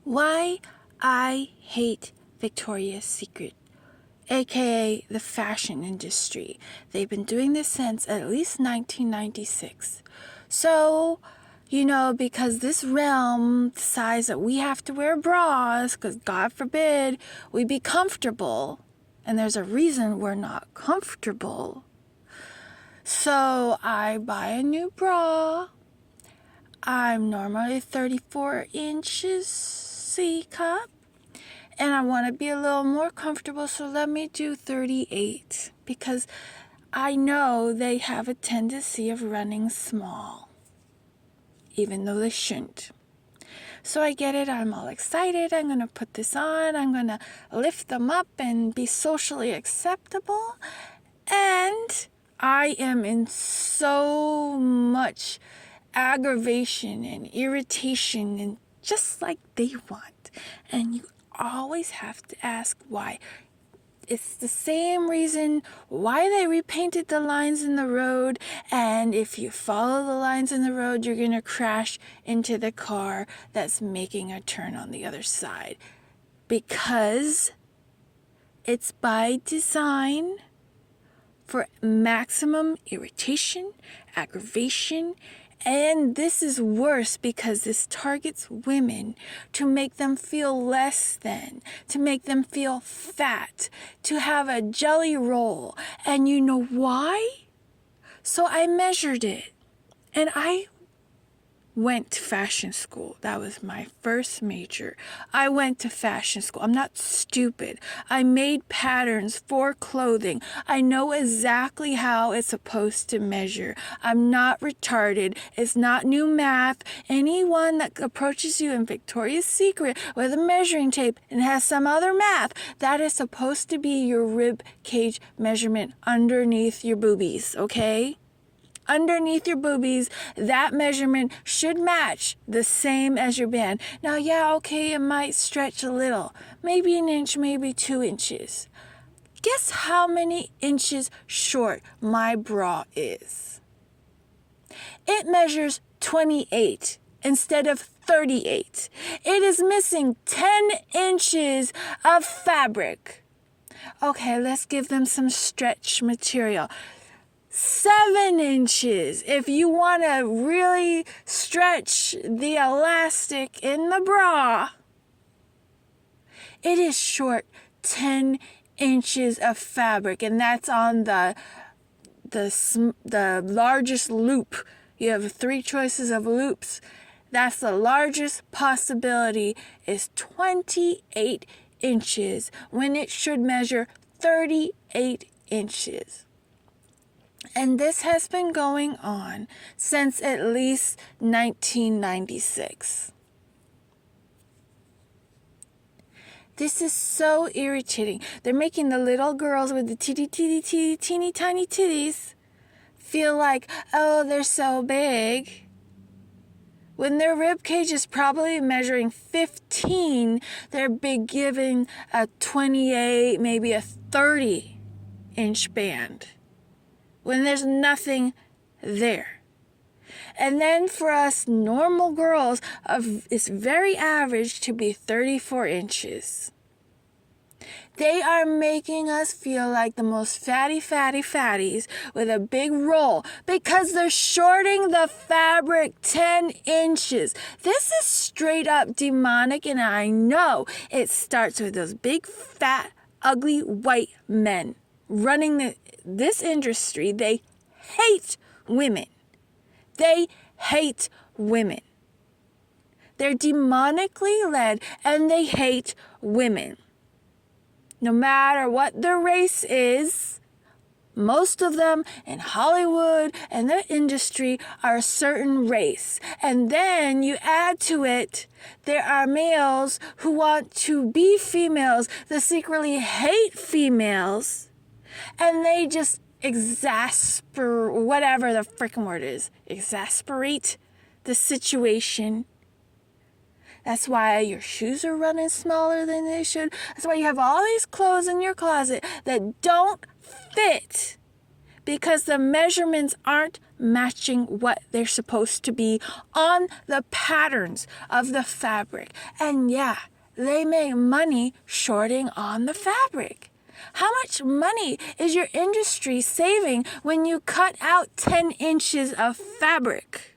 Why I hate Victoria's Secret, aka the fashion industry. They've been doing this since at least 1996. So, because this realm decides that we have to wear bras, because God forbid we be comfortable, and there's a reason we're not comfortable. So I buy a new bra. I'm normally 34 inches C cup, and I want to be a little more comfortable, so let me do 38, because I know they have a tendency of running small, even though they shouldn't. So I get it, I'm all excited, I'm going to put this on, I'm going to lift them up and be socially acceptable, and I am in so much aggravation and irritation, and just like they want. And you always have to ask why. It's the same reason why they repainted the lines in the road, and if you follow the lines in the road, you're going to crash into the car that's making a turn on the other side. Because it's by design for maximum irritation, aggravation, and this is worse because this targets women to make them feel less than, to make them feel fat, to have a jelly roll. And you know why? So I measured it, and I went to fashion school. That was my first major. I went to fashion school. I'm not stupid. I made patterns for clothing. I know exactly how it's supposed to measure. I'm not retarded. It's not new math. Anyone that approaches you in Victoria's Secret with a measuring tape and has some other math, that is supposed to be your rib cage measurement underneath your boobies, okay? Underneath your boobies, that measurement should match the same as your band. Now, yeah, okay, it might stretch a little. Maybe an inch, maybe 2 inches. Guess how many inches short my bra is? It measures 28 instead of 38. It is missing 10 inches of fabric. Okay, let's give them some stretch material. 7 inches if you want to really stretch the elastic in the bra. It is short 10 inches of fabric, and that's on the largest loop. You have 3 choices of loops. That's the largest possibility, is 28 inches when it should measure 38 inches. And this has been going on since at least 1996. This is so irritating. They're making the little girls with the teeny tiny titties feel like, oh, they're so big. When their rib cage is probably measuring 15, they're given a 28, maybe a 30-inch band, when there's nothing there. And then for us normal girls, it's very average to be 34 inches. They are making us feel like the most fatties with a big roll because they're shorting the fabric 10 inches. This is straight up demonic, and I know it starts with those big, fat, ugly white men running this industry. They hate women. They hate women. They're demonically led, and they hate women. No matter what their race is, most of them in Hollywood and the industry are a certain race. And then you add to it, there are males who want to be females that secretly hate females. And they just whatever the freaking word is, exasperate the situation. That's why your shoes are running smaller than they should. That's why you have all these clothes in your closet that don't fit, because the measurements aren't matching what they're supposed to be on the patterns of the fabric. And yeah, they make money shorting on the fabric. How much money is your industry saving when you cut out 10 inches of fabric?